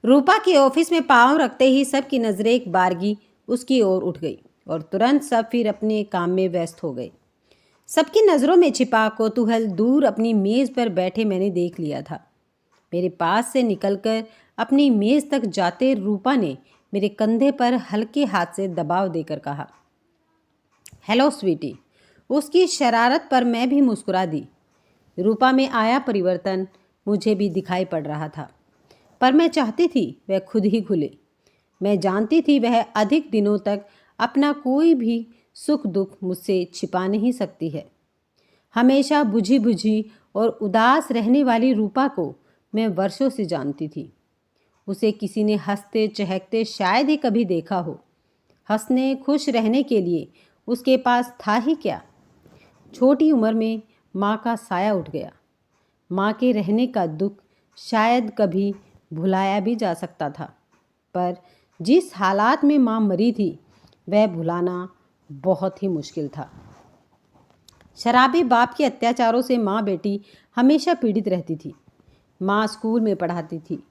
रूपा के ऑफिस में पांव रखते ही सबकी नजरें एक बारगी उसकी ओर उठ गई और तुरंत सब फिर अपने काम में व्यस्त हो गए। सबकी नजरों में छिपा कौतूहल दूर अपनी मेज पर बैठे मैंने देख लिया था। मेरे पास से निकलकर अपनी मेज तक जाते रूपा ने मेरे कंधे पर हल्के हाथ से दबाव देकर कहा, हेलो स्वीटी। उसकी शरारत पर मैं भी मुस्कुरा दी। रूपा में आया परिवर्तन मुझे भी दिखाई पड़ रहा था, पर मैं चाहती थी वह खुद ही खुले। मैं जानती थी वह अधिक दिनों तक अपना कोई भी सुख दुख मुझसे छिपा नहीं सकती है। हमेशा बुझी बुझी और उदास रहने वाली रूपा को मैं वर्षों से जानती थी। उसे किसी ने हंसते चहकते शायद ही कभी देखा हो। हंसने खुश रहने के लिए उसके पास था ही क्या। छोटी उम्र में माँ का साया उठ गया। माँ के रहने का दुख शायद कभी भुलाया भी जा सकता था, पर जिस हालात में माँ मरी थी वह भुलाना बहुत ही मुश्किल था। शराबी बाप के अत्याचारों से माँ बेटी हमेशा पीड़ित रहती थी। माँ स्कूल में पढ़ाती थी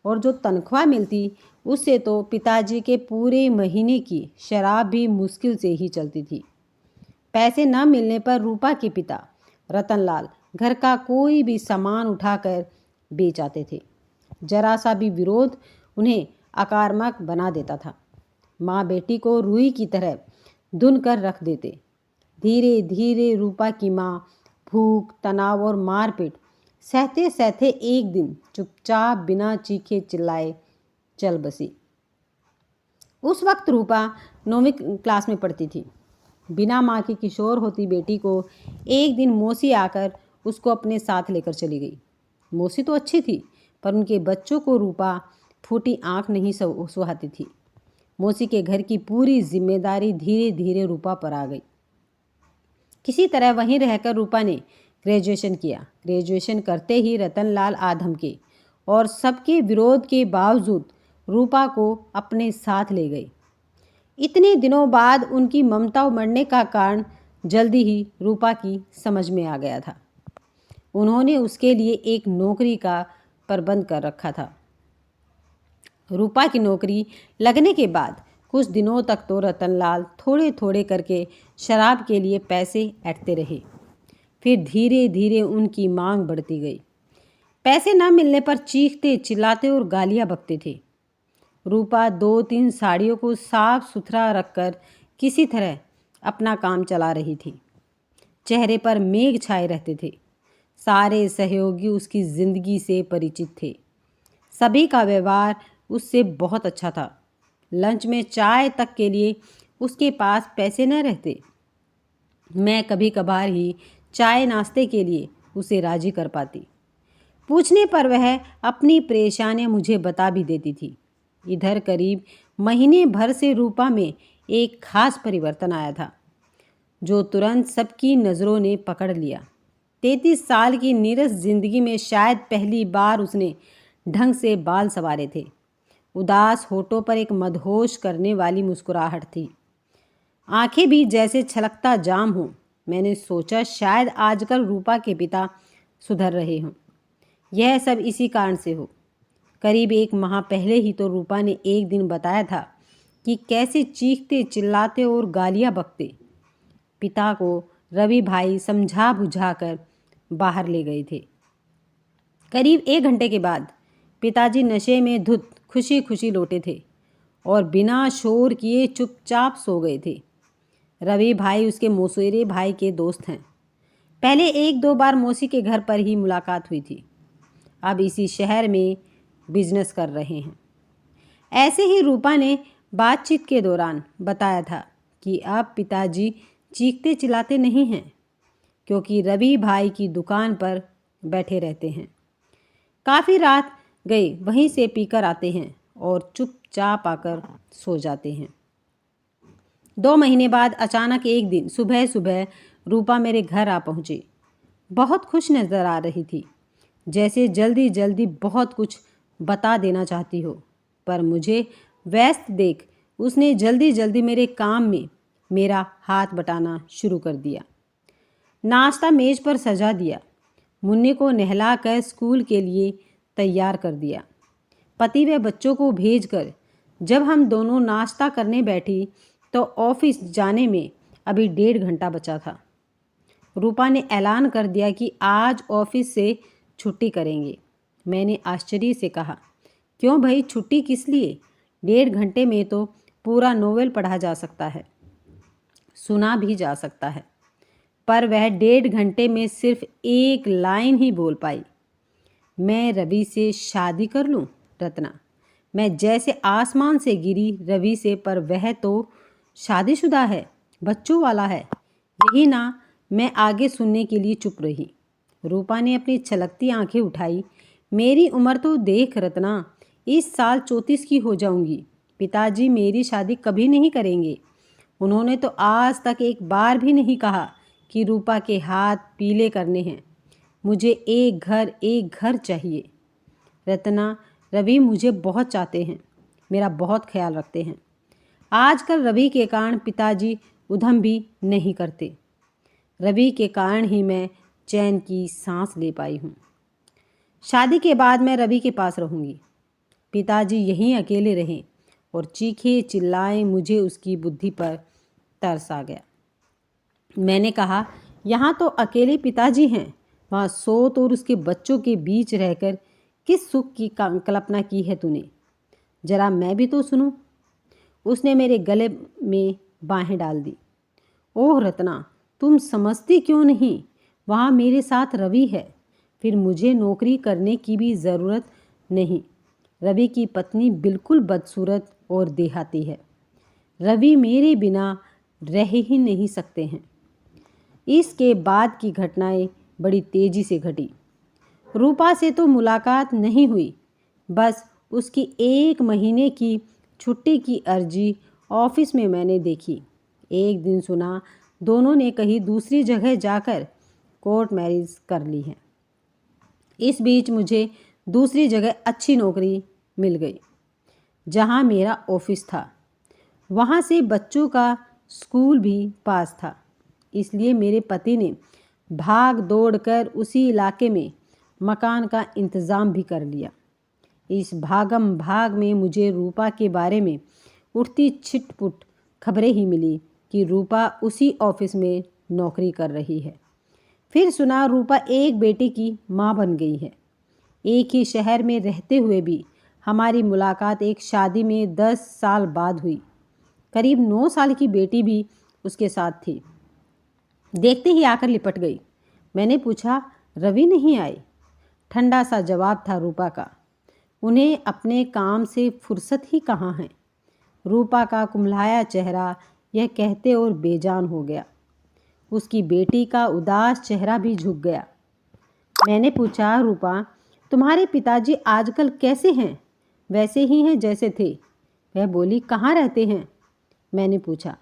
और जो तनख्वाह मिलती उससे तो पिताजी के पूरे महीने की शराब भी मुश्किल से ही चलती थी। पैसे न मिलने पर रूपा के पिता रतनलाल घर का कोई भी सामान उठाकर बेच आते थे। जरा सा भी विरोध उन्हें आक्रामक बना देता था। माँ बेटी को रुई की तरह धुन कर रख देते। धीरे धीरे रूपा की माँ भूख, तनाव और मारपीट सहते सहते एक दिन चुपचाप बिना चीखे चिल्लाए चल बसी। उस वक्त रूपा 9वीं क्लास में पढ़ती थी। बिना माँ की किशोर होती बेटी को एक दिन मौसी आकर उसको अपने साथ लेकर चली गई। मौसी तो अच्छी थी, पर उनके बच्चों को रूपा फूटी आंख नहीं सुहाती थी। मौसी के घर की पूरी जिम्मेदारी धीरे धीरे रूपा पर आ गई। किसी तरह वहीं रहकर रूपा ने ग्रेजुएशन किया। ग्रेजुएशन करते ही रतनलाल आ धमके और सबके विरोध के बावजूद रूपा को अपने साथ ले गए। इतने दिनों बाद उनकी ममता उमड़ने का कारण जल्दी ही रूपा की समझ में आ गया था। उन्होंने उसके लिए एक नौकरी का प्रबंध कर रखा था। रूपा की नौकरी लगने के बाद कुछ दिनों तक तो रतनलाल थोड़े थोड़े करके शराब के लिए पैसे ऐंठते रहे। फिर धीरे धीरे उनकी मांग बढ़ती गई। पैसे न मिलने पर चीखते चिल्लाते और गालियां बकते थे। रूपा 2-3 साड़ियों को साफ सुथरा रखकर किसी तरह अपना काम चला रही थी। चेहरे पर मेघ छाए रहते थे। सारे सहयोगी उसकी जिंदगी से परिचित थे। सभी का व्यवहार उससे बहुत अच्छा था। लंच में चाय तक के लिए उसके पास पैसे न रहते। मैं कभी कभार ही चाय नाश्ते के लिए उसे राजी कर पाती। पूछने पर वह अपनी परेशानियां मुझे बता भी देती थी। इधर करीब महीने भर से रूपा में एक खास परिवर्तन आया था, जो तुरंत सबकी नज़रों ने पकड़ लिया। 33 साल की नीरस जिंदगी में शायद पहली बार उसने ढंग से बाल संवारे थे। उदास होठों पर एक मदहोश करने वाली मुस्कुराहट थी। आंखें भी जैसे छलकता जाम हो। मैंने सोचा शायद आजकल रूपा के पिता सुधर रहे हों। यह सब इसी कारण से हो। करीब 1 माह पहले ही तो रूपा ने एक दिन बताया था कि कैसे चीखते चिल्लाते और गालियां बकते। पिता को रवि भाई समझा बुझाकर बाहर ले गए थे। करीब 1 घंटे के बाद पिताजी नशे में धुत खुशी खुशी लौटे थे और बिना शोर किए चुपचाप सो गए थे। रवि भाई उसके मौसेरे भाई के दोस्त हैं। पहले 1-2 बार मौसी के घर पर ही मुलाकात हुई थी। अब इसी शहर में बिजनेस कर रहे हैं। ऐसे ही रूपा ने बातचीत के दौरान बताया था कि अब पिताजी चीखते चिल्लाते नहीं हैं, क्योंकि रवि भाई की दुकान पर बैठे रहते हैं। काफ़ी रात गए वहीं से पीकर आते हैं और चुपचाप आकर सो जाते हैं। 2 महीने बाद अचानक एक दिन सुबह सुबह रूपा मेरे घर आ पहुंची। बहुत खुश नज़र आ रही थी, जैसे जल्दी जल्दी बहुत कुछ बता देना चाहती हो। पर मुझे व्यस्त देख उसने जल्दी जल्दी मेरे काम में मेरा हाथ बटाना शुरू कर दिया। नाश्ता मेज पर सजा दिया। मुन्ने को नहला कर स्कूल के लिए तैयार कर दिया। पति व बच्चों को भेजकर जब हम दोनों नाश्ता करने बैठी तो ऑफिस जाने में अभी 1.5 घंटा बचा था। रूपा ने ऐलान कर दिया कि आज ऑफिस से छुट्टी करेंगे। मैंने आश्चर्य से कहा, क्यों भाई, छुट्टी किस लिए? 1.5 घंटे में तो पूरा नोवेल पढ़ा जा सकता है, सुना भी जा सकता है। पर वह 1.5 घंटे में सिर्फ एक लाइन ही बोल पाई, मैं रवि से शादी कर लूं। रत्ना, मैं जैसे आसमान से गिरी रवि से, पर वह तो शादीशुदा है, बच्चों वाला है। यही ना। मैं आगे सुनने के लिए चुप रही। रूपा ने अपनी छलकती आंखें उठाई। मेरी उम्र तो देख रत्ना, इस साल 34 की हो जाऊंगी। पिताजी मेरी शादी कभी नहीं करेंगे। उन्होंने तो आज तक एक बार भी नहीं कहा कि रूपा के हाथ पीले करने हैं। मुझे एक घर चाहिए। रत्ना, रवि मुझे बहुत चाहते हैं, मेरा बहुत ख्याल रखते हैं। आजकल रवि के कारण पिताजी उधम भी नहीं करते। रवि के कारण ही मैं चैन की सांस ले पाई हूँ। शादी के बाद मैं रवि के पास रहूँगी। पिताजी यहीं अकेले रहें और चीखे चिल्लाएं। मुझे उसकी बुद्धि पर तरस आ गया। मैंने कहा, यहाँ तो अकेले पिताजी हैं, वहाँ सोत और उसके बच्चों के बीच रहकर किस सुख की कल्पना की है तूने? जरा मैं भी तो सुनूं। उसने मेरे गले में बाहें डाल दी। ओह रत्ना, तुम समझती क्यों नहीं? वहाँ मेरे साथ रवि है, फिर मुझे नौकरी करने की भी ज़रूरत नहीं। रवि की पत्नी बिल्कुल बदसूरत और देहाती है। रवि मेरे बिना रह ही नहीं सकते हैं। इसके बाद की घटनाएं बड़ी तेज़ी से घटी। रूपा से तो मुलाकात नहीं हुई, बस उसकी 1 महीने की छुट्टी की अर्जी ऑफिस में मैंने देखी। एक दिन सुना दोनों ने कहीं दूसरी जगह जाकर कोर्ट मैरिज कर ली है। इस बीच मुझे दूसरी जगह अच्छी नौकरी मिल गई, जहां मेरा ऑफिस था। वहां से बच्चों का स्कूल भी पास था, इसलिए मेरे पति ने भाग दौड़ कर उसी इलाके में मकान का इंतज़ाम भी कर लिया। इस भागम भाग में मुझे रूपा के बारे में उठती छिटपुट खबरें ही मिली कि रूपा उसी ऑफिस में नौकरी कर रही है। फिर सुना रूपा एक बेटे की माँ बन गई है। एक ही शहर में रहते हुए भी हमारी मुलाकात एक शादी में 10 साल बाद हुई। करीब 9 साल की बेटी भी उसके साथ थी। देखते ही आकर लिपट गई। मैंने पूछा, रवि नहीं आए? ठंडा सा जवाब था रूपा का, उन्हें अपने काम से फुर्सत ही कहाँ है। रूपा का कुम्हलाया चेहरा यह कहते और बेजान हो गया। उसकी बेटी का उदास चेहरा भी झुक गया। मैंने पूछा, रूपा, तुम्हारे पिताजी आजकल कैसे हैं? वैसे ही हैं जैसे थे। वह बोली, कहाँ रहते हैं? मैंने पूछा।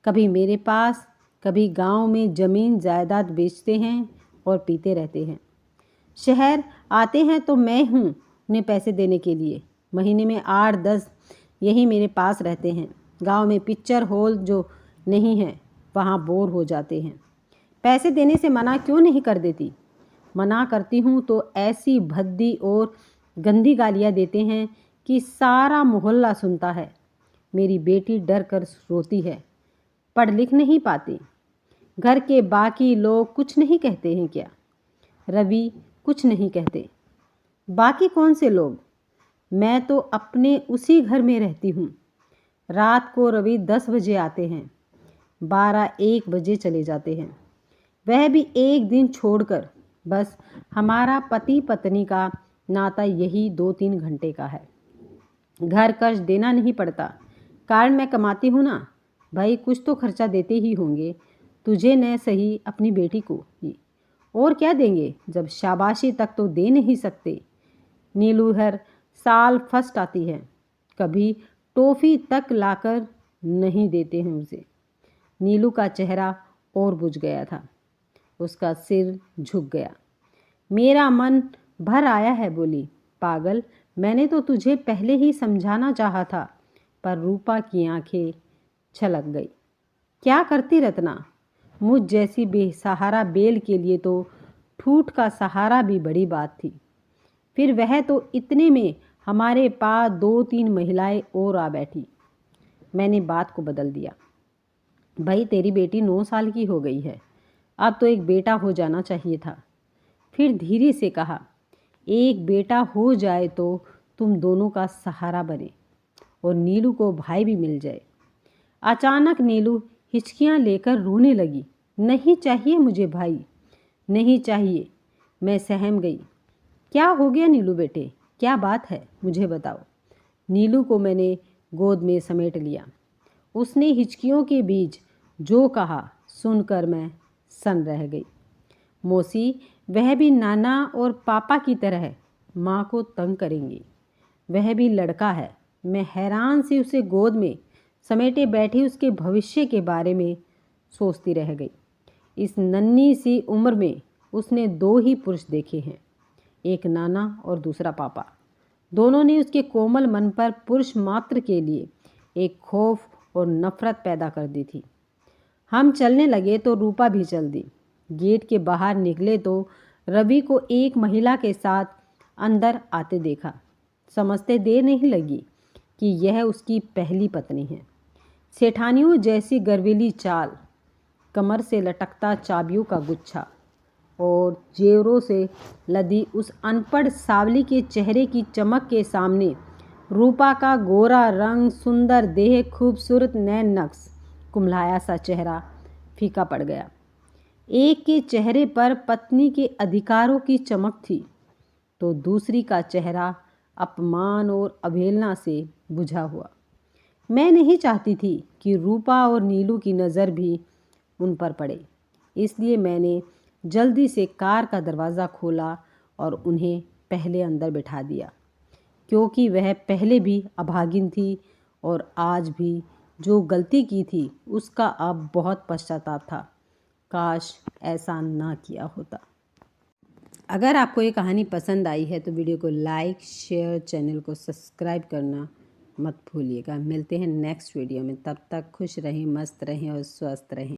कभी मेरे पास, कभी गांव में ज़मीन जायदाद बेचते हैं और पीते रहते हैं। शहर आते हैं तो मैं हूँ उन्हें पैसे देने के लिए। महीने में 8-10 यही मेरे पास रहते हैं। गांव में पिक्चर हॉल जो नहीं है, वहाँ बोर हो जाते हैं। पैसे देने से मना क्यों नहीं कर देती? मना करती हूँ तो ऐसी भद्दी और गंदी गालियाँ देते हैं कि सारा मोहल्ला सुनता है। मेरी बेटी डर कर रोती है। पढ़ लिख नहीं पाती। घर के बाकी लोग कुछ नहीं कहते हैं क्या? रवि कुछ नहीं कहते। बाकी कौन से लोग? मैं तो अपने उसी घर में रहती हूँ। रात को रवि 10 बजे आते हैं, 12-1 बजे चले जाते हैं, वह भी एक दिन छोड़कर। बस हमारा पति पत्नी का नाता यही 2-3 घंटे का है। घर कर्ज देना नहीं पड़ता, कारण मैं कमाती हूँ ना। भाई कुछ तो खर्चा देते ही होंगे, तुझे न सही अपनी बेटी को ही। और क्या देंगे जब शाबाशी तक तो दे नहीं सकते। नीलू हर साल फर्स्ट आती है, कभी टॉफ़ी तक लाकर नहीं देते हैं उसे। नीलू का चेहरा और बुझ गया था, उसका सिर झुक गया। मेरा मन भर आया है। बोली, पागल, मैंने तो तुझे पहले ही समझाना चाहा था। पर रूपा की आंखें छलक गई। क्या करती रत्ना? मुझ जैसी बेसहारा बेल के लिए तो ठूठ का सहारा भी बड़ी बात थी। फिर वह तो इतने में हमारे पास 2-3 महिलाएं और आ बैठी। मैंने बात को बदल दिया। भाई तेरी बेटी 9 साल की हो गई है, अब तो एक बेटा हो जाना चाहिए था। फिर धीरे से कहा, एक बेटा हो जाए तो तुम दोनों का सहारा बने और नीलू को भाई भी मिल जाए। अचानक नीलू हिचकियां लेकर रोने लगी। नहीं चाहिए मुझे भाई, नहीं चाहिए। मैं सहम गई। क्या हो गया नीलू बेटे, क्या बात है, मुझे बताओ। नीलू को मैंने गोद में समेट लिया। उसने हिचकियों के बीच जो कहा सुनकर मैं सन रह गई। मौसी, वह भी नाना और पापा की तरह माँ को तंग करेंगी। वह भी लड़का है। मैं हैरान से उसे गोद में समेटे बैठी उसके भविष्य के बारे में सोचती रह गई। इस नन्ही सी उम्र में उसने 2 ही पुरुष देखे हैं, एक नाना और दूसरा पापा। दोनों ने उसके कोमल मन पर पुरुष मात्र के लिए एक खौफ और नफरत पैदा कर दी थी। हम चलने लगे तो रूपा भी चल दी। गेट के बाहर निकले तो रवि को एक महिला के साथ अंदर आते देखा। समझते देर नहीं लगी कि यह उसकी पहली पत्नी है। सेठानियों जैसी गर्वीली चाल, कमर से लटकता चाबियों का गुच्छा और जेवरों से लदी उस अनपढ़ सावली के चेहरे की चमक के सामने रूपा का गोरा रंग, सुंदर देह, खूबसूरत नैन नक्श, कुम्हलाया सा चेहरा फीका पड़ गया। एक के चेहरे पर पत्नी के अधिकारों की चमक थी तो दूसरी का चेहरा अपमान और अवहेलना से बुझा हुआ। मैं नहीं चाहती थी कि रूपा और नीलू की नज़र भी उन पर पड़े, इसलिए मैंने जल्दी से कार का दरवाज़ा खोला और उन्हें पहले अंदर बिठा दिया, क्योंकि वह पहले भी अभागिन थी और आज भी जो गलती की थी उसका अब बहुत पश्चाताप था। काश ऐसा ना किया होता। अगर आपको ये कहानी पसंद आई है तो वीडियो को लाइक, शेयर, चैनल को सब्सक्राइब करना मत भूलिएगा। मिलते हैं नेक्स्ट वीडियो में, तब तक खुश रहें, मस्त रहें और स्वस्थ रहें।